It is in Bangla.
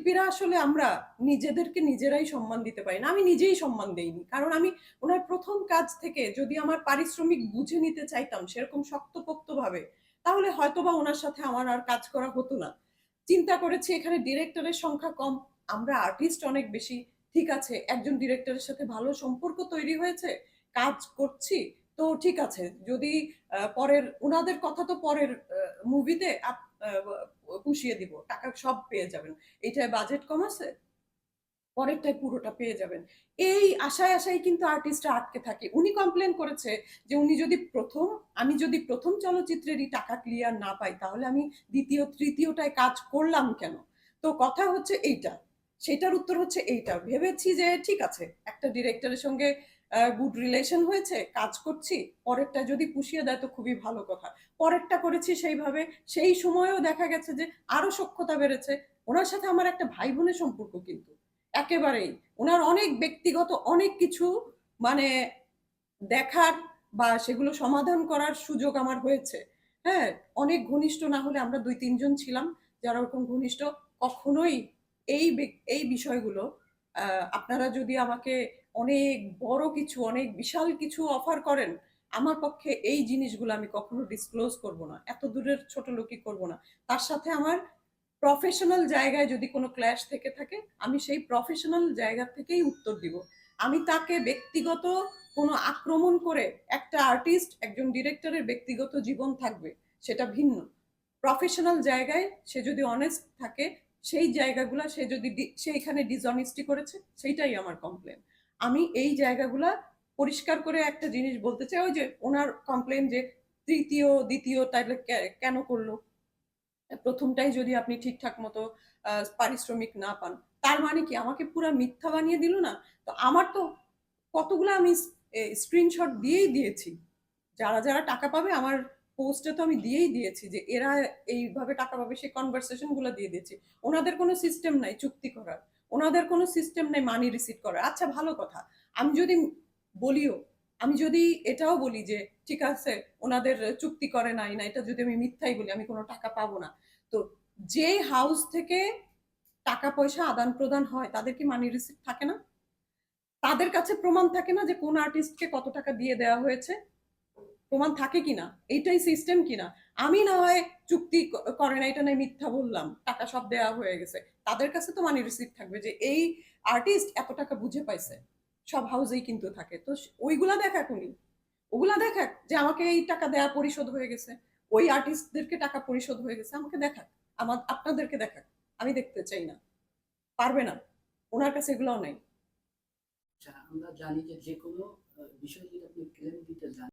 শিল্পীরা আসলে আমরা নিজেদেরকে নিজেরাই সম্মান দিতে পারি না। আমি নিজেই সম্মান দেইনি। কারণ আমি উনার ১ম কাজ থেকে যদি আমার পারিশ্রমিক বুঝে নিতে চাইতাম সেরকম শক্তপোক্তভাবে, তাহলে হয়তোবা উনার সাথে আমার আর কাজ করা হতো না। চিন্তা করেছি এখানে ডিরেক্টরের সংখ্যা কম, আমরা আর্টিস্ট অনেক বেশি। ঠিক আছে, একজন ডিরেক্টরের সাথে ভালো সম্পর্ক তৈরি হয়েছে, কাজ করছি, তো ঠিক আছে। যদি পরের উনাদের কথা তো পরের মুভিতে আ পুষিয়ে দিব। টাকা সব পেয়ে যাবেন। এইটায় বাজেট কম আছে, পরেরটায় পুরোটা পেয়ে যাবেন। এই আশায় কিন্তু আর্টিস্টরা আটকে থাকে। উনি কমপ্লেইন করেছে যে উনি যদি ১ম আমি যদি ১ম চলচ্চিত্রেরই টাকা ক্লিয়ার না পাই তাহলে আমি ২য়, ৩য় টায় কাজ করলাম কেন? তো কথা হচ্ছে এইটা। সেটার উত্তর হচ্ছে এইটা। ভেবেছি যে ঠিক আছে, একটা ডিরেক্টরের সঙ্গে গুড রিলেশন হয়েছে, কাজ করছি। পরেরটা যদি পুষিয়ে দেয় তো খুবই ভালো কথা। পরেরটা করেছি সেইভাবে, সেই সময়েও দেখা গেছে যে আরো সখ্যতা বেড়েছে। উনার সাথে আমার একটা ভাই বোনের সম্পর্ক কিন্তু। একেবারেই। উনার অনেক ব্যক্তিগত অনেক কিছু মানে দেখার বা সেগুলো সমাধান করার সুযোগ আমার হয়েছে। হ্যাঁ? অনেক ঘনিষ্ঠ না হলে আমরা ২-৩ জন ছিলাম যারা ওরকম ঘনিষ্ঠ। কখনোই এই বিষয়গুলো আ আপনারা যদি আমাকে অনেক বড় কিছু, অনেক বিশাল কিছু অফার করেন, আমার পক্ষে এই জিনিসগুলো আমি কখনো ডিসক্লোজ করব না। এত দূরের ছোটলোকি করব না। তার সাথে আমার প্রফেশনাল জায়গায় যদি কোনো ক্ল্যাশ থেকে থাকে, আমি সেই প্রফেশনাল জায়গা থেকেই উত্তর দিব। আমি তাকে ব্যক্তিগত কোনো আক্রমণ করে একটা আর্টিস্ট, একজন ডিরেক্টরের ব্যক্তিগত জীবন থাকবে, সেটা ভিন্ন। প্রফেশনাল জায়গায় সে যদি অনেস্ট থাকে, সেই জায়গাগুলা সে যদি সে এখানে ডিসঅনেস্টি করেছে, সেইটাই আমার কমপ্লেইন। আমি এই জায়গাগুলা পরিষ্কার করে একটা জিনিস বলতে চাই, ওই যে উনার কমপ্লেইন যে ৩য়, ২য় তাইলে কেন করল? ১ম টাই যদি আপনি ঠিকঠাক মতো আ পারিশ্রমিক না পান, তার মানে কি আমাকে পুরা মিথ্যা বানিয়ে দিল না? তো আমার তো কতগুলা আমি স্ক্রিনশট দিয়েই দিয়েছি। যারা টাকা পাবে আমার পোস্টে তো আমি দিয়েই দিয়েছি যে এরা এইভাবে টাকা পাবে, সেই কনভারসেশন গুলা দিয়ে দিয়েছি। উনাদের কোনো সিস্টেম নাই চুক্তি করার। উনাদের কোনো সিস্টেম নাই মানি রিসিভ করার। আচ্ছা ভালো কথা। আমি যদি বলিও, আমি যদি এটাও বলি যে ঠিক আছে উনাদের চুক্তি করে নাই না, এটা যদি আমি মিথ্যাই বলি আমি কোনো টাকা পাবো না। তো যে হাউস থেকে টাকা পয়সা আদান-প্রদান হয় তাদের কি মানি রিসিপ্ট থাকে না? তাদের কাছে প্রমাণ থাকে না যে কোন আর্টিস্টকে কত টাকা দিয়ে দেওয়া হয়েছে? প্রমাণ থাকে কিনা? এইটাই সিস্টেম কিনা? আমি না হয় চুক্তি করে না, এটা নয় মিথ্যা বললাম। টাকা সব দেওয়া হয়ে গেছে। তাদের কাছে তো মানি রিসিপ্ট থাকবে যে এই আর্টিস্ট এত টাকা বুঝে পাইছে। সব হাউসেই কিন্তু থাকে। তো ওইগুলা দেখাক উনি। ওগুলা দেখাক যে আমাকে এই টাকা দেয়া পরিশোধ হয়ে গেছে। ওই আর্টিস্টদেরকে টাকা পরিশোধ হয়ে গেছে। আমাকে দেখাক। আপনাদেরকে দেখাক। আমি দেখতে চাই না। পারবে না। উনার কাছে এগুলাও নাই। আচ্ছা, আমরা জানি যে যেকোনো বিষয় যদি আপনি ক্লেম দিতে যান